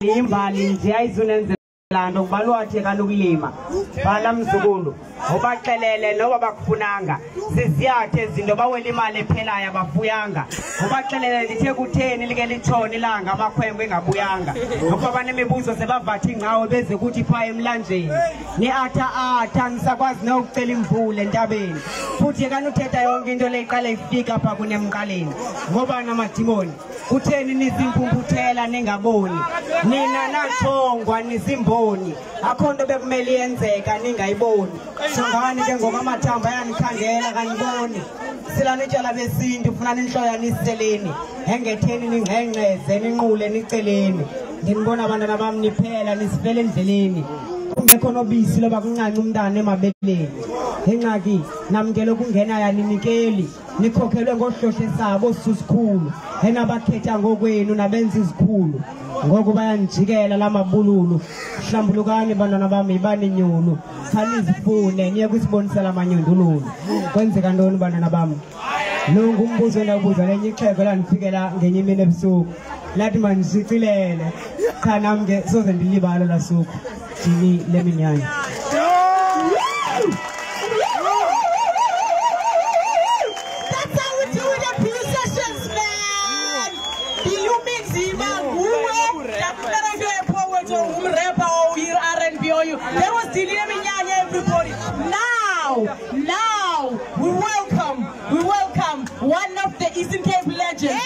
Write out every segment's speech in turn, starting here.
imbali nje ayizunenze lando kubalwathi kalokulima bala mzukulu obaxelele noba bakufunanga sesiyathe izinto bawela imali ephelayo abafuyanga obaxelele lithe kutheni like litshona ilanga amakhwembe engabuyanga ngoba banemibuzo sebavatha ingcawo beze kuthi pha emlanjeni ni atha ngisakwazi nokucela imvula entabeni futhi kanuthetha yonke into leyiqala ifika apha kunemqaleni ngoba namadimoni kutheni nizimpumputhela nengaboni nina nathongwa nizimboni akho nto bekumele yenzeka ningayiboni songani ke ngokamathamba ayanikhangela kaniboni silani tjala besintu ufuna ninhloya niseleni engetheni ningengqeze ninqule niceleni nginibona abantwana bami niphela nisifele endleleni kungekho nobisi loba kunqanqa umntana emabeleni engxaki namkelo kungena yaninikeli nikhokhelwe ngohlohlo sabo sisikhulu enabakhetha ngokwenu nabenza izikhulu ngoku bayanijikela lamabululu hlambulukani bantwana bami ibaninyulu khanizifune niye kwisibonisela amanyundululu kwenzeka ntoni bantwana bami lo ngumbuzo endabuza lenye ixhego lanifikela ngenye imini ebusuku lathi mandisicilele cha nami ke soze ndilibala lasuku dini leminyanya. There was Dilia Minyanya, everybody. Now we welcome one of the Eastern Cape legends.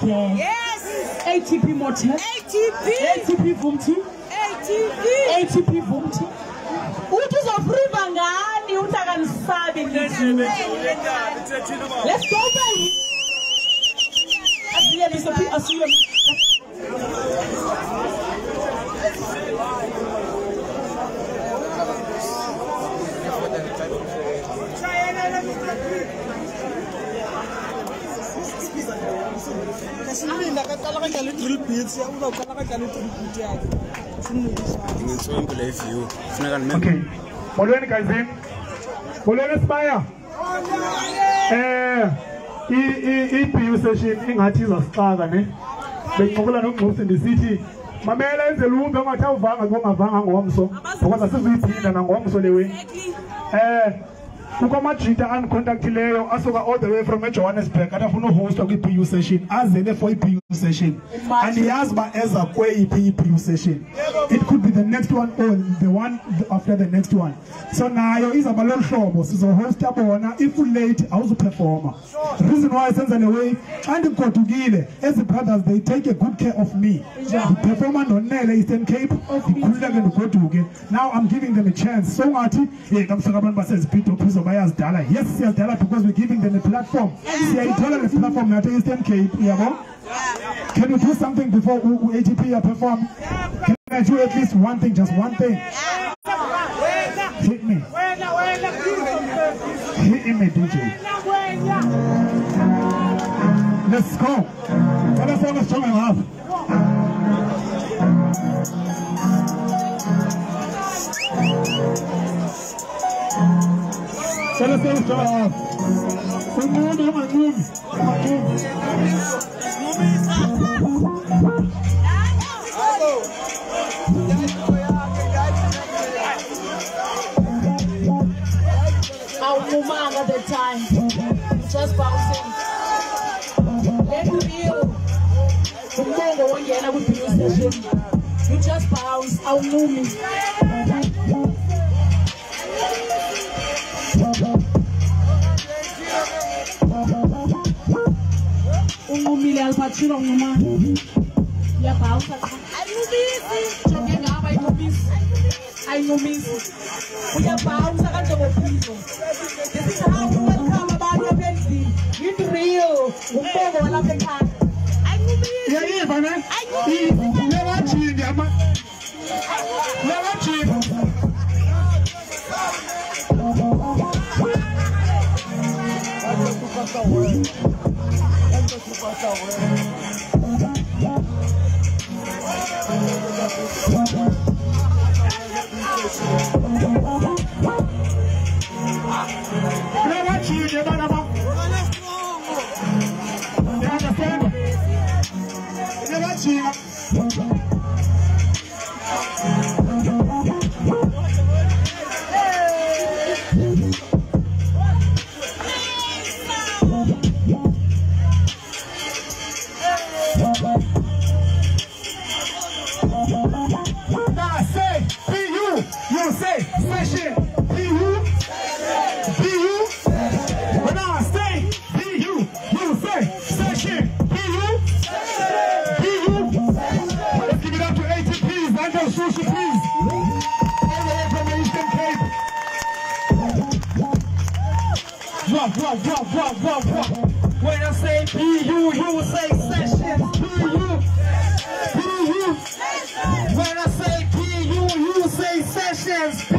Yes. ATP Motel. ATP Vumti. ATP Vumti. Utus of Ribangani, Utagan Sabi. Let's go, baby. Okay. Molweni guys. Molweni Spire. I-BU session ingathi izasixaka ne. Bengiqokola noNgcusi ndisithi mamela enze lumbe ongathi awuvanga ngongavanga ngomso. Because asizuyiphinda nangomso lewe. Ukamajita ancontactileyo asuka all the way from Johannesburg atafuna uhost kwi-BU session azele for i-BU session and yazi ba eza kweyiphi i-BU session. It could be the next one or the one after the next one. So nayo izaba lolu hlobo sizohosta bona if late awuzuperforma. Reason why senza le way xa ndigodukile as the brothers they take a good care of me. Ndiperforma ndonele Eastern Cape ndikhululeke ndigoduke. Now I'm giving them a chance. So ngathi kamsaka abantu basezipito phuzo bayazidala. Yes siyazidala because we're giving them a platform. Siyayithola le platform nathi Eastern Cape yabo. Can you do something before ATP perform? Can I do at least one thing, just one thing? Hit me. Hit me, DJ. Let's go. Tell us how strong I have. Tell us how strong I have. Move. At the time, just bouncing. Let me feel. You just bounce. I'll move me. I know me. We are bound to the people. This is how we welcome about your baby. It's real. We never will have the time. I know me. Yeah, man. I know me. Never cheat, man. Never cheat. When I say PU, you say sessions. PU. When I say PU, you say sessions. PU.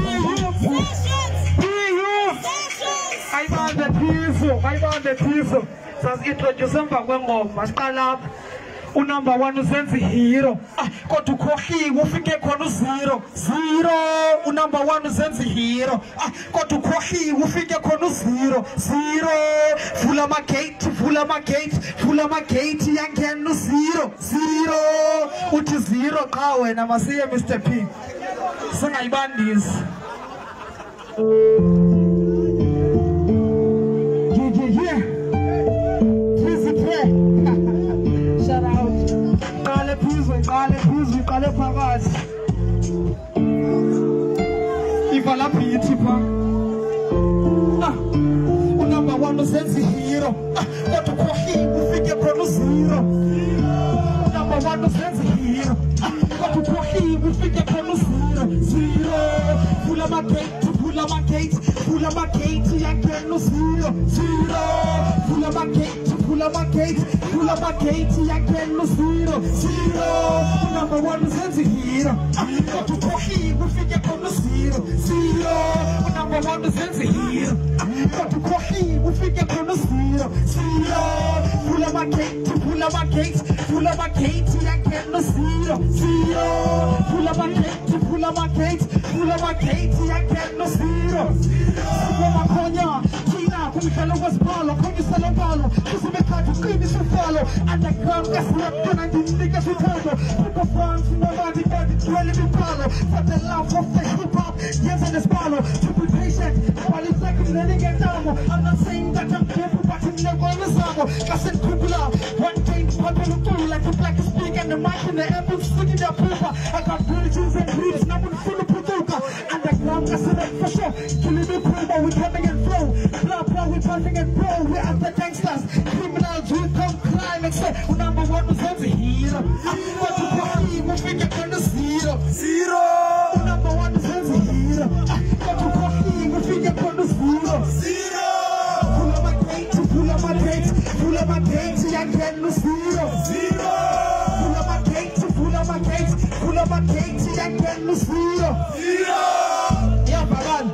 Ayibambe Thiso. Sasi-introduce emva kwengoma siqala unumber 1 uzenza ihero kodwa ukhohliwe ufike khona u0 unumber 1 uzenza ihero kodwa ukhohliwe ufike khona u0 vula amagate yangena u0 uthi 0 qha wena masiye Mr P singayibandisi Qale phakathi ivala phithi pha unumber 1 usenza ihero kodwa ukhohliwe ufike khona u0 unumber 1 usenza ihero kodwa ukhohliwe ufike khona u0 vula amagate yangena u0 vula amagate yangena u0 unumber 1 usenza ihero kodwa ukhohliwe ufike khona u0 unumber 1 usenza ihero kodwa ukhohliwe ufike khona u0 vula amagate yangena u0 vula amagate yangena u0 Sikhonya thina kumdlalo wesibhalo khonyisela umbalo kusibekhathi uqinisa ufalo underground kasiyakona ndinika sithando people France nobody got it really imibhalo for the love of the hip hop yenza nesibhalo to be patient while it's like learning a demo I'm not saying that I'm careful but I'm never on the sabo kasenkhumbula one day phambili ucula like a black speak and the mic in the air sticking their paper I got bridges and bridges nabunifuna uphucuka underground kasiyakona for sure killing me promo we coming and flow blah we pumping and blow we are the gangsters criminals we come climax number 1 usenza ihero kodwa ukhohliwe ufike khona u0 number 1 usenza ihero kodwa ukhohliwe ufike khona u0 vula amagate yangena u0 vula amagate yangena u0 yavakala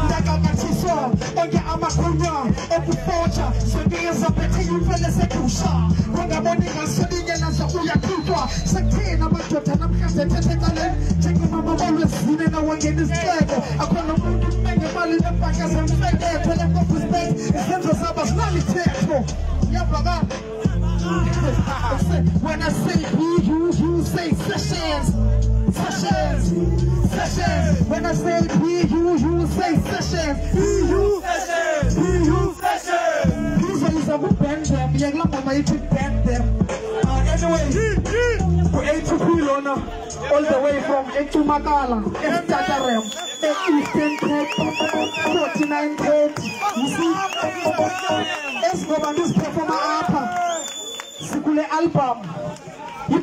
ndakamathiswa onke amakhunya okufotsha sengeza phethe imfele sekusha wangabona ingasolinye nazo uyakhutshwa sekuthina amadoda namhlanje thethecaleni njengomama balwezine nawangena isiceko akhona umuntu umengemali nebhanka zemfeketho lenkofusbet izenzo zabo zinalithetho yavakala when I say you say sessions when I say you say sessions These are the band them young mama you band them anyway we ate to Pilona all the way from Etumakala Estatarem Eastern Cape 4930 you see let's go on this performer apa Sikule album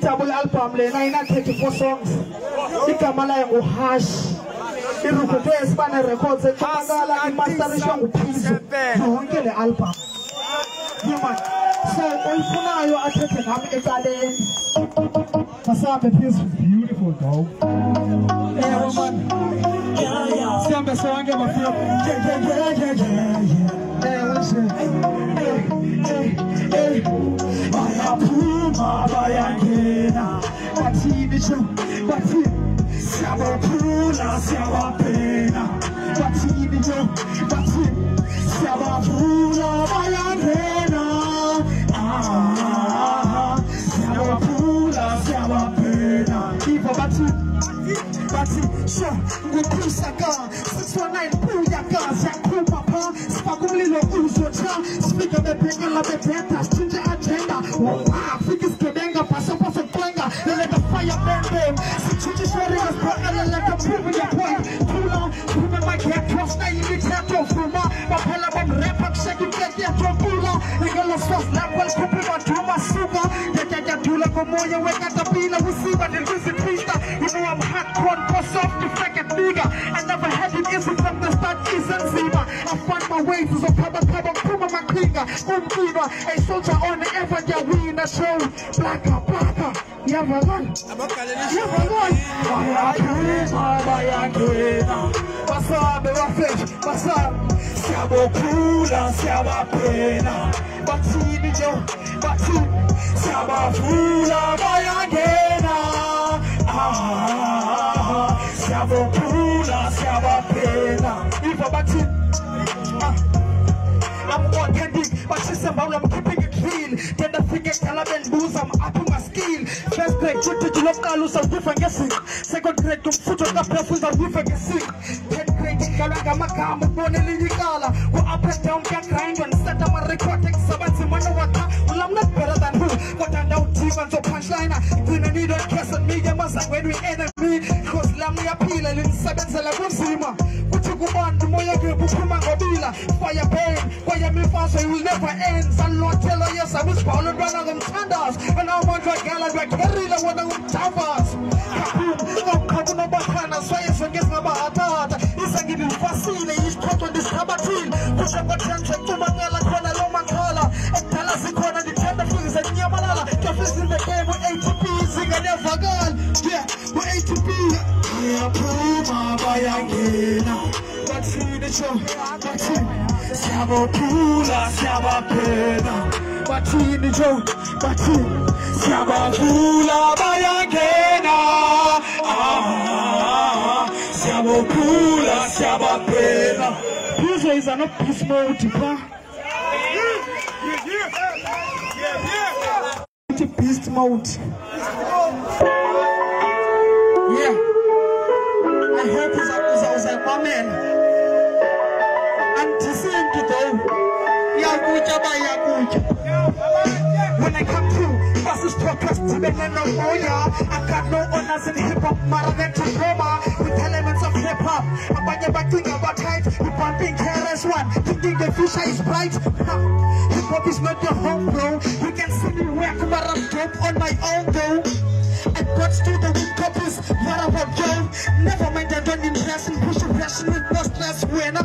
double album le 34 songs igama layo nguHash irukude esibane records eTumakala imasterisha nguPhizo yonke le album yema so oyifunayo athethe ngami ecaleni masambe Phizo beautiful dog man siambe sonke bafika bayangena bathini nje bathi siyabaphula siyabapena bathini nje bathi siyabaphula bayangena siyabaphula siyabapena ivo bathi sho ngokusaka 619 buyaka siyakhupha pha sifaka umlilo uzotsha sifika bebhekela bebhetha sitshintshe agenda fika isigebenga paso kwenga let the fire burn them sitshintshe ishweringa sibhakala let them prove your point too long kume my cross na imithetho vuma baphela bomrepa kusheka impeke yatokula ingelo sos lapho likhuphe maduma suka yatyatyadula komoya wekatapila usiba ndelizipista you know I'm hardcore boss off the fake nigga I never had it easy from the start but isn't Zima. I find my way to the cover, Puma Makinga, Umkiva, a soldier on the ever their winner show. Blacker, you have a gun. You have a gun. What's up, what's up? Siamo pula, siamo pena. Battini Joe, battini. Siamo pula, vai agena. Siamo pula, siamo pena. If battini. I'm authentic, but she's about I'm keeping it clean. Then the finger color and booze, I'm upping my skill. First grade, good to love Carlos, I'm different guessing. Second grade, come foot on the perfumes, I'm different guessing. 10th grade, Kalagamakam, Bonelli Gala. Go up and down, get grind and set up a record. Take Sabbath, well, I'm not better than who. But I know T1's a punchliner. Didn't need a cast on me, when we enemy. Cause Lammy appeal and in 7 Salabusima. What you go on, the more you get, fire pain. Me fast, it will never end. Some Lord tell her, yes, I was followed by them standards. And I want to get like carry the one of Tavas. I'm coming up behind us, so it's against my heart. It's a giving facile, he's caught on this cabatin. Push up a chance to Mangala, Kona, Loma Kala, and tell us the corner, the tender things, and Yamalala. Just in the game with ATP, sing and never gone. Yeah, with ATP. Yeah, Puma, Bayangina. That's the show, that's it. Siamo pula, siamo pena. Battini Joe, battini. Siamo pula, Bayangena. Siamo pula, siamo pena. These days are not peace mode, Beast mode. Yeah. I heard I was like, my man. When I come through, buses truckers, Tibet and Moya. I got no honors in hip-hop, Maravet to Roma. With elements of hip-hop, I'm back thinking about height. You bumping KRS-One, thinking the future is bright. Hip-hop is not your home, bro. You can see me work, but I'm dope on my own, though. I got to the weak copies, what about Joe? Never mind, I don't impress and push impression with no stress when I'm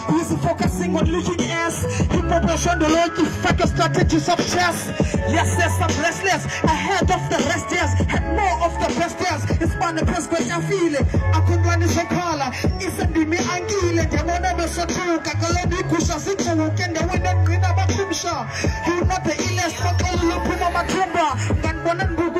busy focusing on looking ass. Hip-hop is on the low, you fuck strategies of chess. Yes, I'm restless, ahead of the rest, yes. And more of the best, yes. It's fun, the best way I feel it. I could run this color, isn't me angile. The one of us are true, Kakalani Kusha, Sita, who can the winner, Green about Kumsha. You're not the illest, but all you put on my tumba. And one and Google.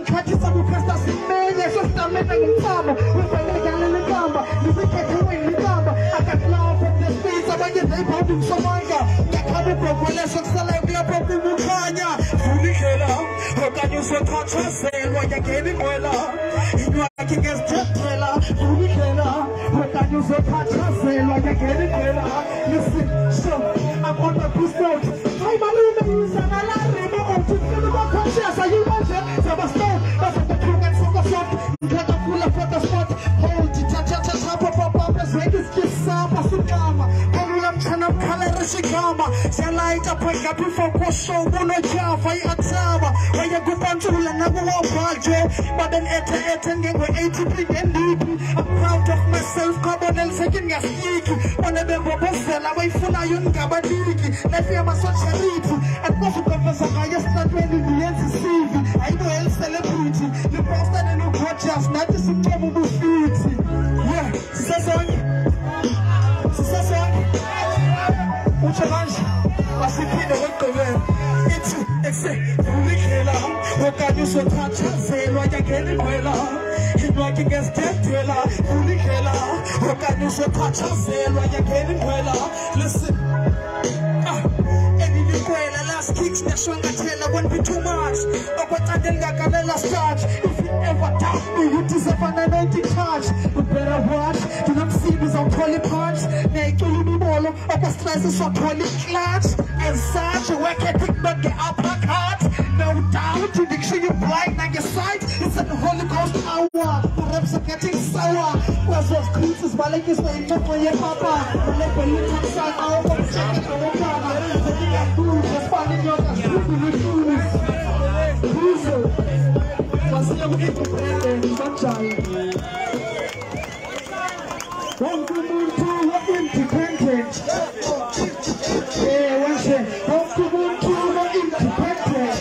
Catches some of us that's in there, so I'm making time. With my leg and in the camera, you think I can win the camera. I can laugh from the space, I'm like, they put in some manga. Get covered from when let's select the appropriate Mukanya. Fully killer, how can you so touch a sale while you're getting well? You are against the trailer, fully killer. How can you so touch a sale while you're getting well? Listen, so I'm on the boost note. I'm a little bit and I like remote to feel about conscious. Are you watching? That's what the crew gets on the front. Get a full of the spot. Hold it, pop, let's make this kiss up. Pasukama, Panulam Chanam Kalerishikama. Zalaita, break up before Kosho, Bono Java, Atama. Why you go on to Lanago Bajo, but then attending with ATP and DP. I'm proud of myself, Carbonel second gas sneaky. One of them were both away from Ayun Gabadiki. Nephew was such a lead. And most of them was a highest not when in the NCC. I know El Celebrity. The person in the gorgeous, not the symptom of the beauty. Yeah, c'est ça. Uchange, Pasipino, what the way? It's Ulikela. What can you so touch and say, like I get it well? He's like against death, Ulikela. What can you so touch and say, like I get it well? Listen. Last kicks, the song I tell her won't be too much. But I didn't get last touch. If you ever doubt me, you deserve an anointing touch. But better watch, do not see this on poly parts. Make you be more of a stress on poly clutch. And such a work ethic, not the uppercut. No doubt, you make sure you're blind on your sight. It's an Holy Ghost hour. The reps are getting sour. Where's those creases, but like this way, not for your papa. The left when you come side, I'll go check it over. Just finding your sunshine. independent. Yeah, one share. Wonke umuntu independent.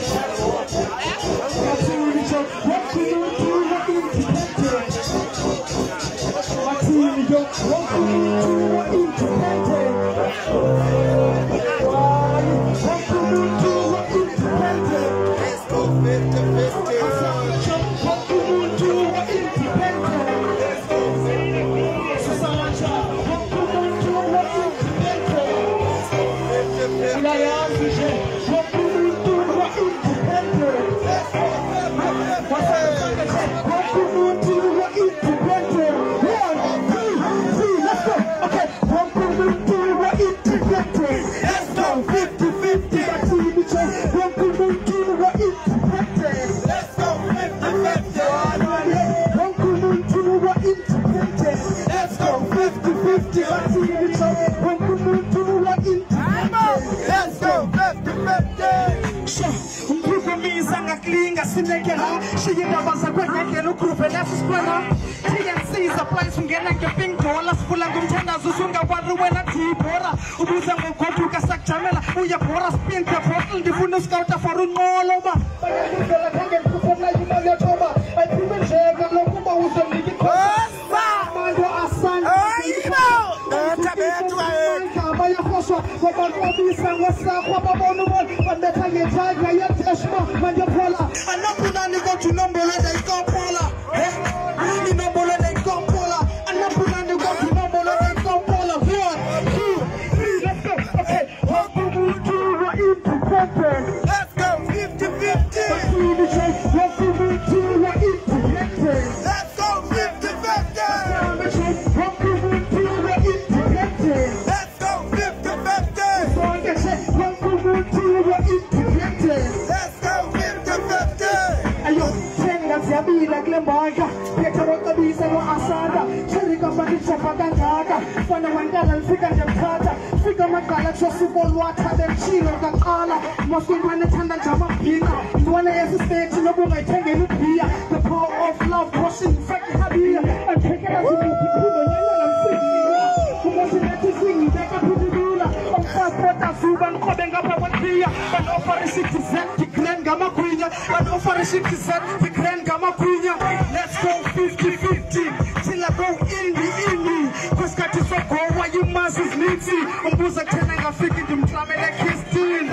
Let's go 50-50 till I go indie. Cause got this up, why you masses need to. I'm buzzing, I'm thinking them drumming like his team.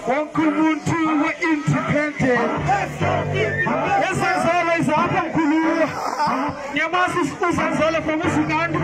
Wonke umuntu we're independent. Yes, as always, I'm cool. Nyamasi is as all from Uganda.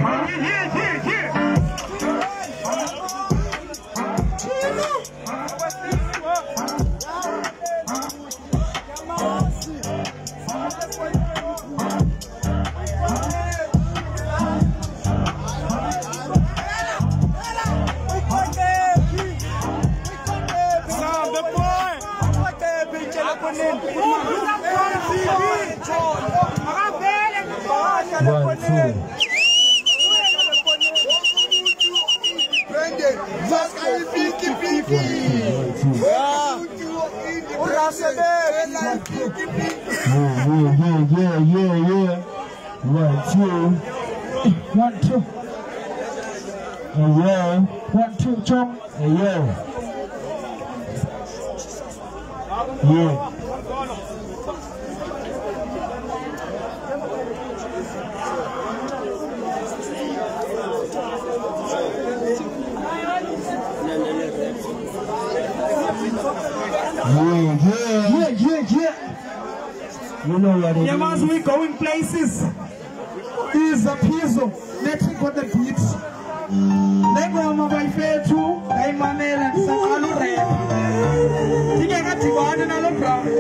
Yeah. Yeah. 1, 2. 1, 2. Yeah. 1, 2, Chong. Yeah. You know what it is. We going places. Is a piso. Let's go the beat. Let go my wife too. Hey, my man, and Sakalu Red. You get to go on another problem.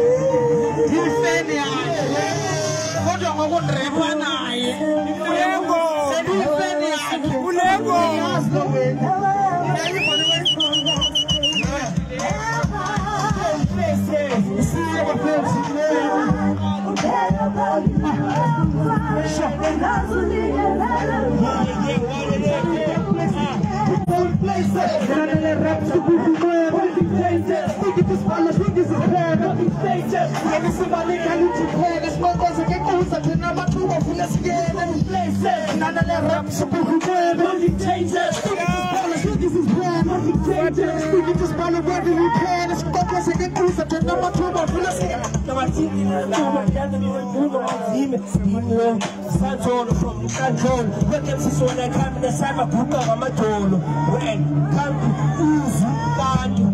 You say the eye. What do I want to rap one eye? tena mathuba vula singene places nana le rap sokukhwebe dictators this is plan dictators we just follow what we can stop us again kuza tena mathuba vula singene nabathini nabathanda niwundo azime dimo sanzolo from control weke sisona kamera sama buka ngamadolo when come to bantu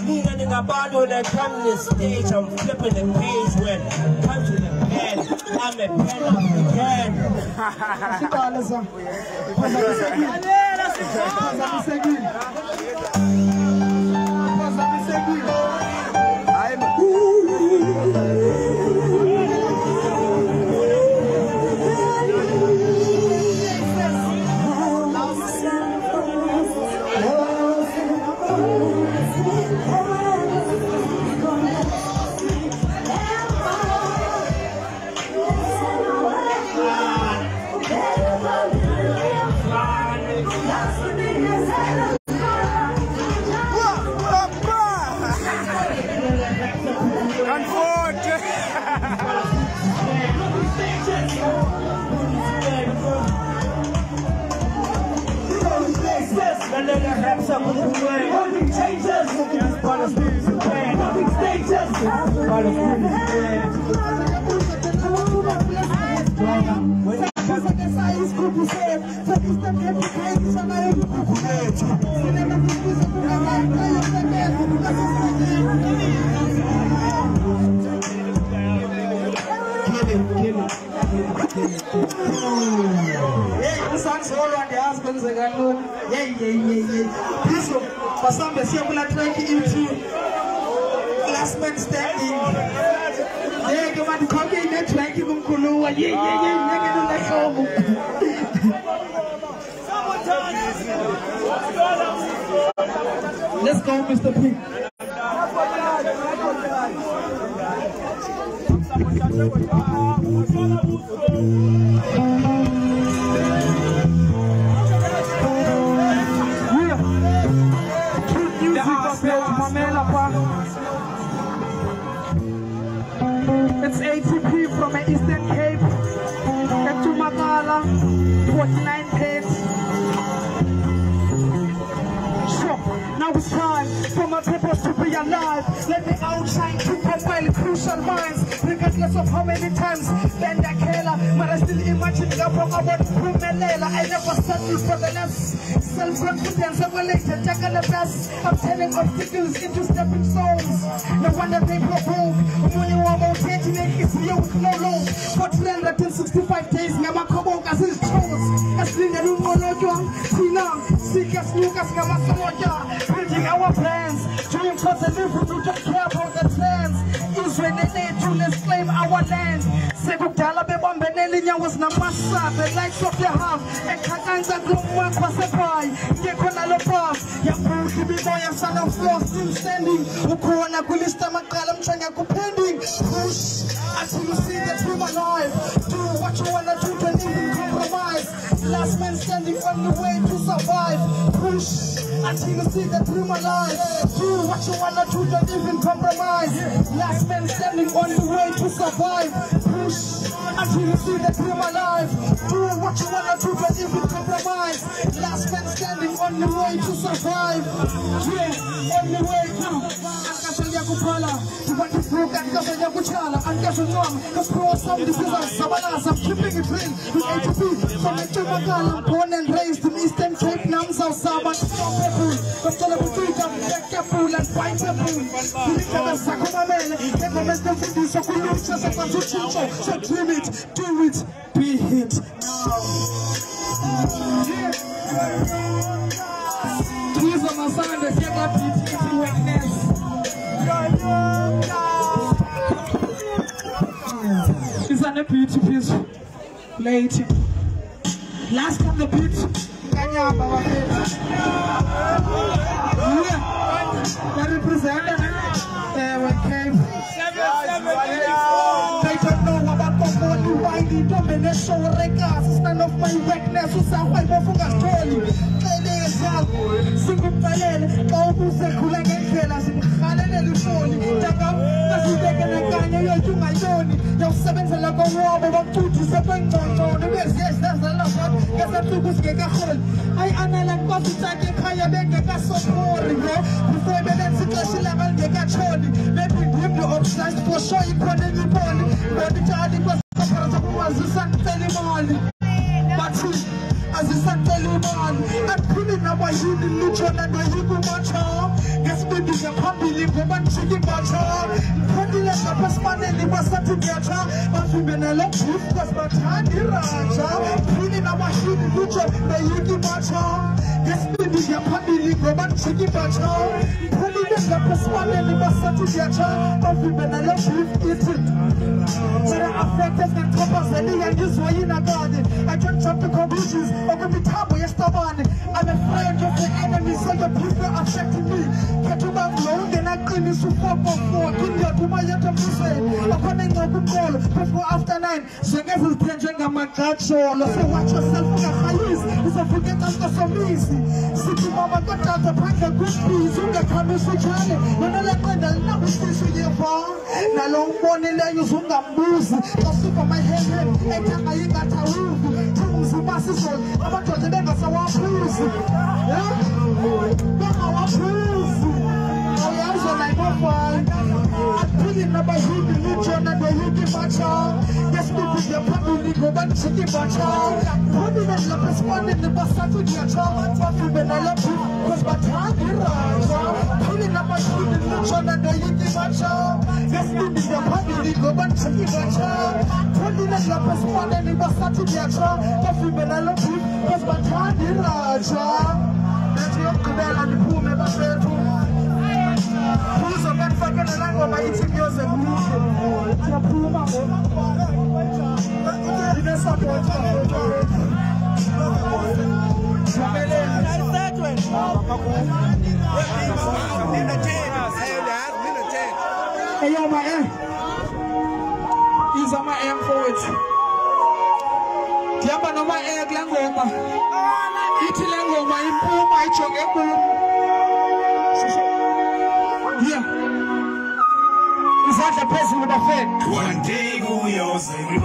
nina ningabantu when I come to the stage I'm flipping the page when come to the pen I'm a pen of the pen Last man standing. Yeah, come on, come in that track. You can go. Let's go, Mr. P. It's ATP from the Eastern Cape, Ketumakala, 49 pence. Sure, now it's time for my purpose to be alive. Let me outshine to compile crucial minds, regardless of how many times bend a killer. But I still imagine about Pumelela. I never settle for the less. Self-confidence, I'm related, jack and the best. I'm turning obstacles into stepping stones. No wonder they provoke. Only one more day to make it here with no loan. For 365 days, Yama Kobok as his chose. As Linda Lumoloja, Tina, Sikas Lucas Gamasoja, building our plans. Doing cause and live to just care about the plans. Israel and Tunis claim our land. Sekutala Bebambenelinya was Namasa, the lights of the house, and Kakanza Global Pacific. Yekona Lopaz, Yapu, be boy and son of floor still standing. Ukona Kulista Makalam Changa pending. Push until you see that we're alive. Do what you wanna do, don't even compromise. Last man standing on the way to survive. Push until you see that we're alive. Do what you wanna do, don't even compromise. Last man standing on the way to survive. Push until you see that we're alive. Do what you wanna do, don't even compromise. Last man standing on the way to survive. Yeah, on the way to Yakupala, you want to prove that Yakuchala, and Yakunam, the pro some diseases, Savanas, I'm keeping it real with ATP from the Chumagala, born and raised in Eastern Cape, Namsa, Sabat, Stop People, the Television, Yakapul, and White People, the Sakumamel, never mess them for this, so we use just a Patuchicho, so dream it, do it, be it now. Please on my son, the Sega PTC witness. It's an beat piece late. Last time the beat that represented came. They don't know about the body, why the domination records. Stand of my weakness, who's a white of a story. Ladies, njalo singumbalele usekhula ngendlela simkhalele luhloni takazibekele kanye yonke ungayoni yawusebenzela konwabo bakuthise kwengcongcono beziyezazela abantu ngesansuku singekaholi hayi anela nkwazi utake ekhaya bengekasopori before belenza ixesha ilanga lingekatshoni maybe ndim the obsessed for sure ikhona enye iboni ngonditshali kwasapara zokuwazisa ndicela imali bathi azisacela imali aphili nabayini lutshona ndoyikumatsha ngesibindi ngaphambili ngoba ndijika imbatsha ndiphandile ngapha esimaneni basathi ndiyatsha bavimbe nalo bhif because bathanda iratsha phili nabayini lutsho ndoyika imatsha ngesibindi ngaphambili ngoba ndijika imbatsha ndiphandile ngapha esimaneni basathi ndiyatsha bavimbe nalo bhif ithi But I affect us and top us and this way in a garden. I can't jump to conclusions over the top of your stubborn. I'm afraid of the enemy, so the people are affecting me. Get to my flow, then I clean this to 444. Give me a to my yet of this way. Upon a good call, before after 9. So guess who's changing on my catch-all. So watch yourself for the highest. It's a forget us for some easy. City mama got out the pack of good peas. Who got coming to Charlie? When I let my number station here for. Now long morning, I use Mbuzi, kasuka my head, etanga yingata uvu, tunzi basisol, abatoje benga sawapuzi, benga wapuzi, ayazo na imofai, atili na bahidi luchona do yuki bacha, yesu ya pabuli goban chiki bacha, pabuli na peswani ni basatu diacha, pafibe na lapu, cause batani raja, pabuli na bahidi luchona do yuki bacha, yesu ya pabuli goban chiki bacha, pabuli na peswani ni basatu diacha, pafibe na lapu, cause batani raja. Nati yokubela ni pume basetu. Who's a man fucking a language by eating yours and moving? It's a puma. You know something. Hey, yo, my air. These are my air forwards. Yamba no my air glangoma. Iti langoma impuma ichonge boom. Yeah. Is that the person with a fan? One day go yours and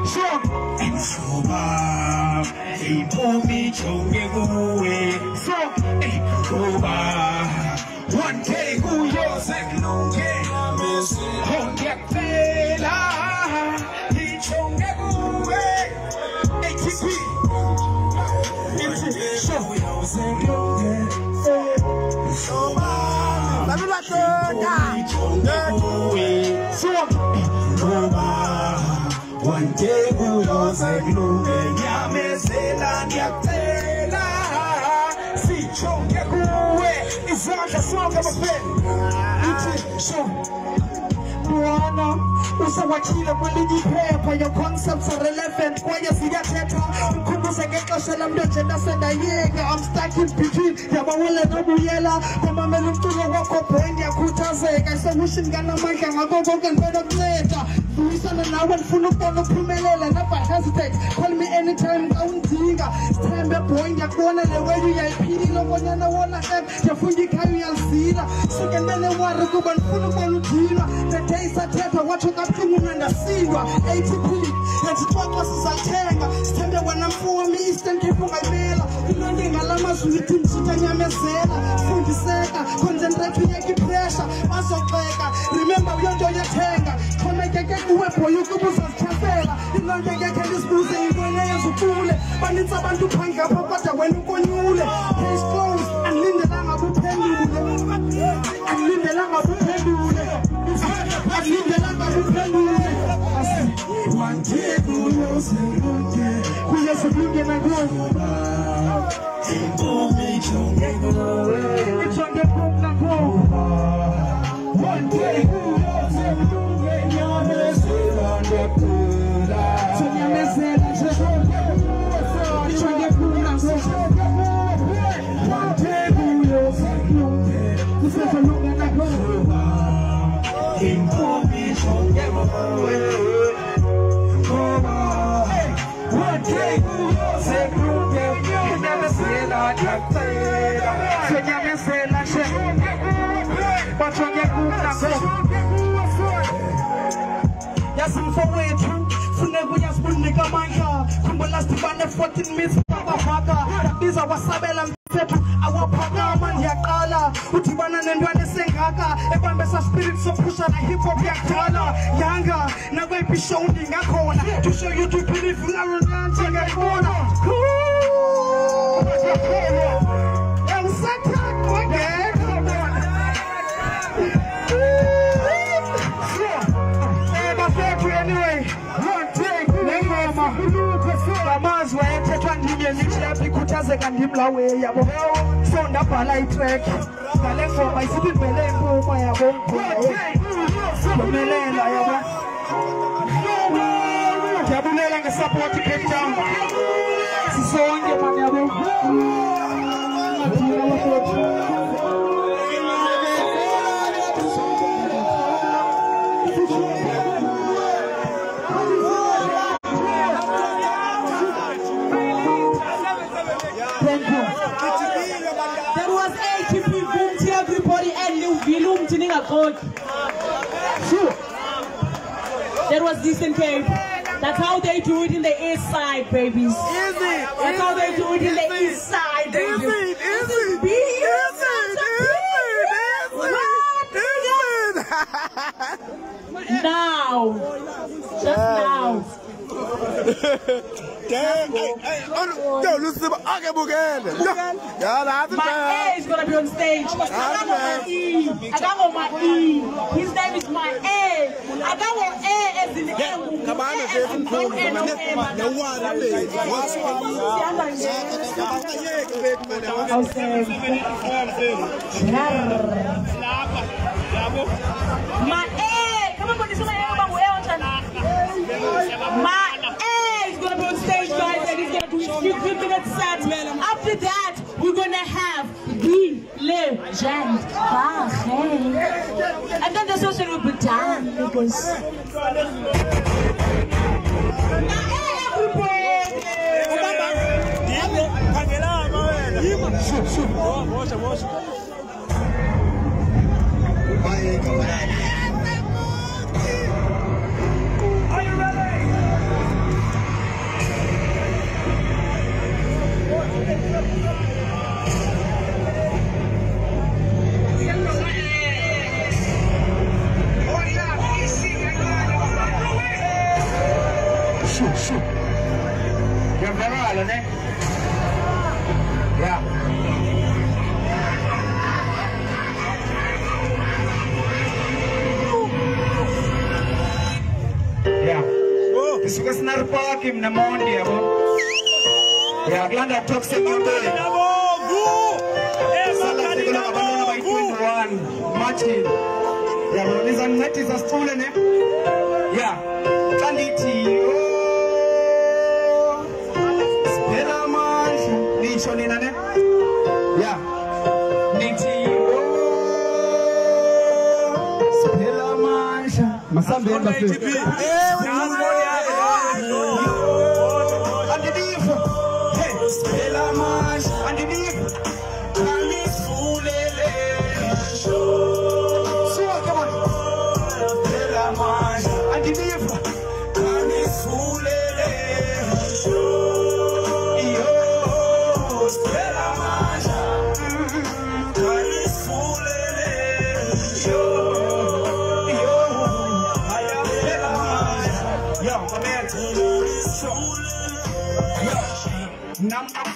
sure. And so bad. He told me chonge away. So go bad. One day go yours and Honge Pela. He chonge away. ATP. One day we'll say blue, Yamesela, Yapela, see, Chonga, it's not a song of a pen. It's Buana, usawachila mwiliji pepa. Your concepts are relevant kwa ya siyateta. Mkumbuza geka shalamda chenda senda yega. I'm stuck in between ya mawele na buyela. Kama melumtulo wako poendi ya kutazeka. Isa wishingana maika ngagogo kenpedo kneta. Fuisana na wan funu pono pumelela. Never hesitate, call me anytime kauntinga. Stembe poendi ya kuona leweyu ya ipiri. Logo nyana wana hep ya fungi kayu ya sira. Sikendele wari kuban funu pono tira. Isa teta watu kapimu nenda siwa ATP Yeti twakwa sisatenga Stembe wanamfuwa mi istenke funga mela Inonde ngalama zuhiti mchita nyamezela Fundi seka Concentrate yeki pressure Maso kweka Remember yonjo yetenga Kone keke kuwepo yukubuza chafela Inonde keke nisbuze Inonde yezukule Banitza bantu panga Papata wenu konyule Case closed Anlinde langa bupendule Anlinde langa bupendule One day, we'll say, we are so big and I go. It's on the book now go. One day, we'll say, you're on the pool. So you're messing, it's on the book now go. One day, we'll say, this is a look and I go. Information, never away. One day, say, you never say that. Yasimfowethu funeka uyasibunika amandla khumbula sidibane 14 minutes babafaka biza wasabela mthetho awaphakama ndiyaqala udibana nentwana esengaka ebambesa spirit sophusha na hip hop yakhala yanga nakweyiphi show ndingakhona to show you to believe unarunanti ngayibona anyway, one thing, amazwi ayethethwa ndimi endithi ikhuthazeka ndimlawe yabo so ndabhala itrack ngale ngoma isithi ivele impuma yabo ndomelela yabo ndiyabulela ngesupport Cape Town sisonke mani yabo There was ATP boom to everybody and New Vilum to Ningakot. That was decent Cape. That's how they do it in the east side, babies. That's how they do it in the east side, babies. Now. Just now. My A is gonna be on stage. I got on my E. His name is my A. I got on A as in the my A. Come on, this is my is gonna be on stage, guys, and he's gonna do his 15-minute set. After that, we're gonna have the legend, and then the session will be done because. Are you ready? This was not parking na Monday, yeah, Glenda toxic Monday. Martin. Yeah, Lisa Net is a stolen name. Yeah, Canditi. Spela man, Nation in a name. Yeah, Niti. Spela man, Masambe. Underneath, hey, Spela man, underneath.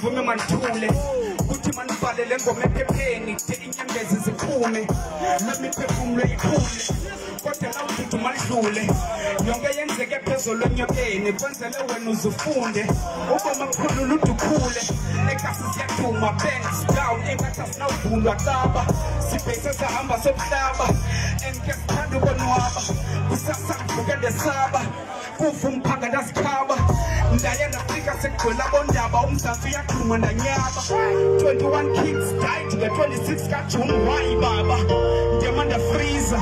Vume manthule kuthi manibhalele ngoma ephepheni the inyembezi ziphume nemiphefumulo ikhule kodwa la umuntu malidlule yonke yenzeke phezulu enyokeni kwenzele wena uzufunde uboma mkhulu ludukhule ekasi siyaduma banks down engathi asinawuvulwa caba sibhese sahamba sokuhlaba enke sithanda ukonwaba kusasa kuvuke ndesaba kuva umphanga ndazikhaba ndaye ndafika sekugcwele abondaba umzansi uyaqhuma ndanyaba 21 kids died the 26 kaJune why baba ndiyamanda freezer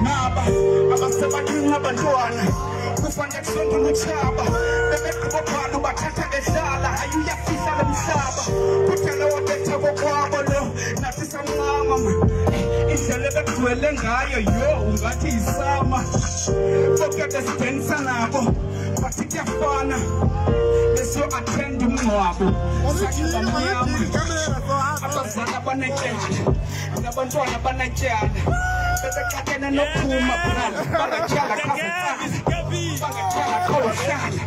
naba abasebakinga abantwana kufanele kusondula utshaba bebeqhuba phana bathatha edlala ayuyafihla lo mhlaba kudala wabetha kokwabo lo nathi samncama indlela begcwele ngayo yo ungathi isama bokade sidenisa nabo bathi kuyafana leso attend umngcwabo sakubamnyama abazali abanetshele nabantwana abanetshele bebeqathene nophuma brother bangatshala khazetsana bangatshala khohlala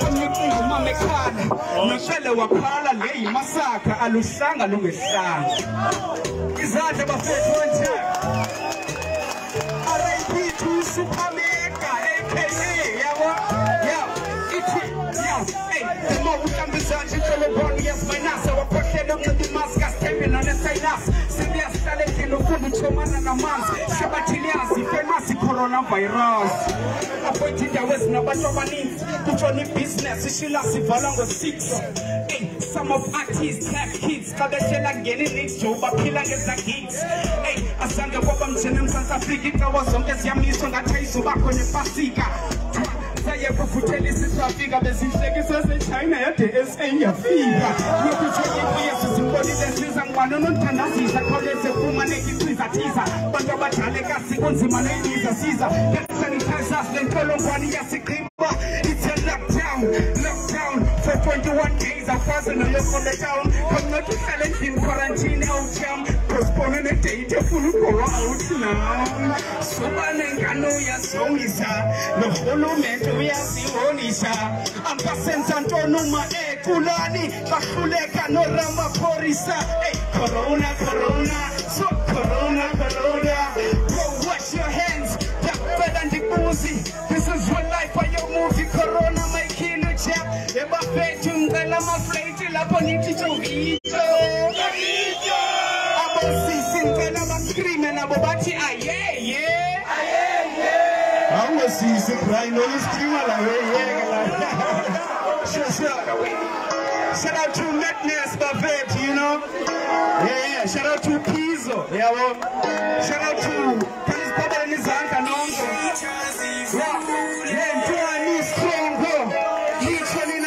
umncingo mama ekhaya noshele wakhala le yimasakha aluhlanga lungehlanga izandla bafethu one time RIP to Supermega aka yabo hey uma uhlambizanje koloboni yesifinance wakhohlela uncede umaskas thembeni onesayinasi siyahlala endlini ufunda uthomana namanzi shabathiliyazi famous coronavirus aphointa indawo ezinabantu abaninzi kutshona ibhizinesi ishila sivala ngo-6 some of artists have kids xa behlela kungena i-next job baphila ngeza-gigs azange kwaba mjene eMzantsi Afrika iindawo zonke ziyamiswa ngathi ayizubakho nepasika saye kuvuthela isitrafika bezinhlekisa sechina yade SA yafika yokuthonyekuye sizibonile siza ngibani onondithandazisa khawuleze fumaneka ichiza bantu abadala ekasi kunzima neyibiza siza sanitizers lenkolongwane iyasigqiba it's a lockdown for 21 days afaze noyoko on the town kamnoti uhlala endlini quarantine awujam postpone nedate efuna ugowa out now sobane ngano uyazongisa norhulumente uyazihonisha ambasenza ntonuma ekulani bahluleka noRamaphosa corona so corona bro wash your hands better ndibuzi this is real life for your movie corona my killer chap ebafethu ngicela amaflate lapho nithi jovito abosisi ngicela bascreame nabo bathi ayeye awusisi Brian oyiscreamer la shout out to Madness Buffett, you know. Yeah. Shout out to Pizzo. Yeah, shout out to Prince Baba and his aunt and uncle. Yeah, Johnny Strong. Literally,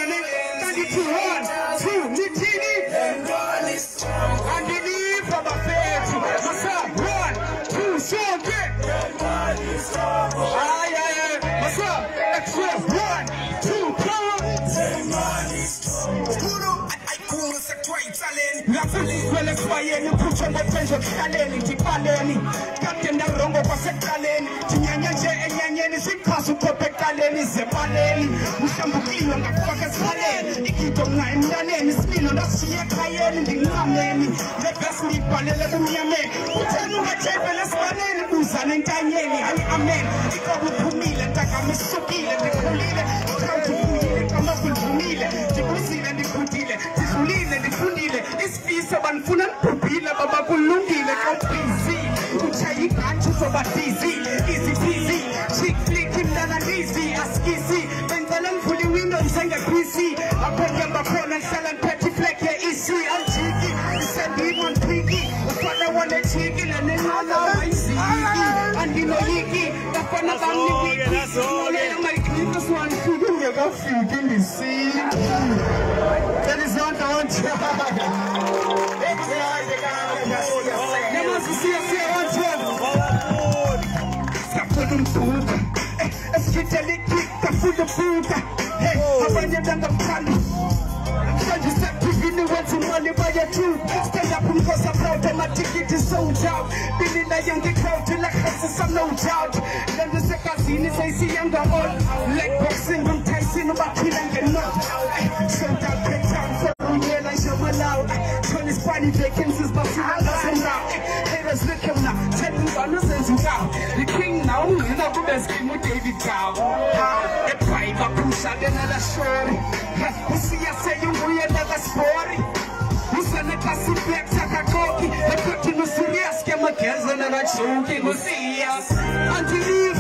92, 1, 2, Nitini. And the leave for Buffett. What's up? 1, 2, so good. Yeah. What's up? Extra. 1, 2, come. Ngaphelele kwayeni kutsho ngetenzo kuhlaleni ndipaleni kade ndarongo kwasekuqaleni ndinyanya nje enyanyeni siqhaza ukhophe eqaleni zepaleni uhlambukile ngakufaka esihaleni igido mna emnyaneni similo ndashiye ekhayeni ndinqameni lebhesi ndiyibhalele bumnyameni utheni ungathembele esibaleni buzane entanyeni hayi amen ikobe uphumile ntakam isukile ndikhulile ikhawuthi ufuyile kamabulvumile ndibuzile ndikhudile ndidlulile ndifundile isifiso banifuna ndibhubhile baba kulungile kabhizi utshaya igantshi uzobadizi iziphizi chick flick imnananizi askisi benzela ndivula iwindo ndisengepisi aphonke bakhona ndihlala ndiphethe iflek ye-EC aljiki isendimo ndipiki ufana wanejiki lenenqalawa iziki andinoyiki bafana bamniwiki olela mayiqhiko siwanifike ungekafiki ndisiki Izandla one time. Safuna umbuka. Esithelekika futhi buka. Hey, abanye ndangaphandle. Manje sekuvini wenza imali bayathu. Stand up umkhosi proud amatikiti sold out. Bilina yonke crowd ilakhasa some no doubt. Lento sekazini seyisiyanga all. Leg boxing umthayisini ubaphila ngenot. Sold out big time for Uyela Shamalao. 20 spiny vacancies but haters look him now. Tell me what nonsense out. The king now is not the best game with David Cow. A private push out another story. You see, I say you know another story. You send a classic black Takakoki. A cooking with serious chemicals and a choking with us. Until you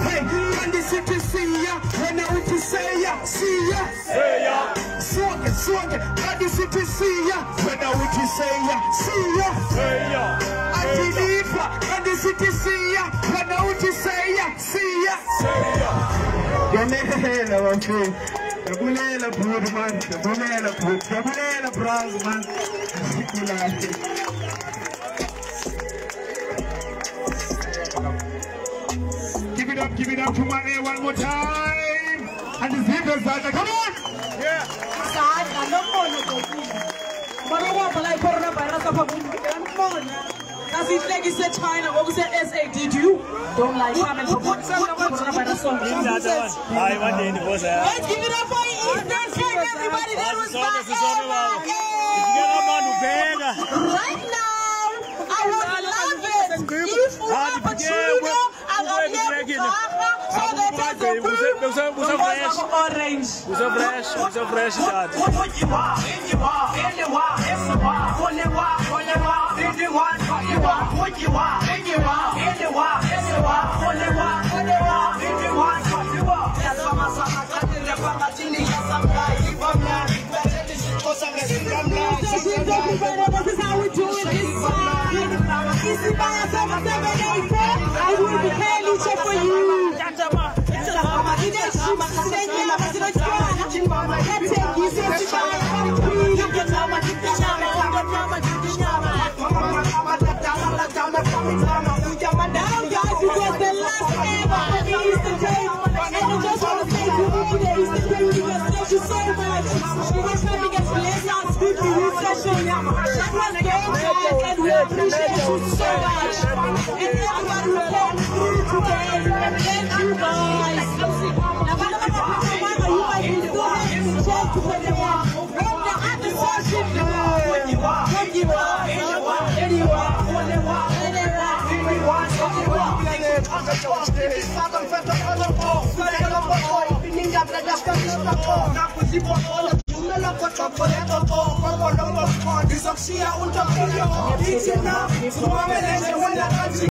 hey, and the city see ya. When I want to say ya, see ya. Swag it, and the city see ya. When I want to say ya, see ya. Until you and the city see ya. When I want to say ya, see ya. Galela wafu. Galela brood man. Galela bras man. Give it up to my A one more time. And the zebras are come on. Yeah. As it's like it's China, what was it? SADU? Don't like Let's give it up for Eastern Cape, everybody. That was right now, I would love it if we have a tuna, I would have so that is a orange. So fresh, Dad. This is how we do it this side. Easy by 7784. I will be paying check for you. Now, guys, it was the last ever Eastern Cape. And I just want to say to you, Eastern Cape, thank you so much. We were coming as blessed out speaking this session. That was great, guys, and we appreciate you so much. And everybody who came through today, thank you, guys. Now, what about you might be doing? Check to put them on. From the other session,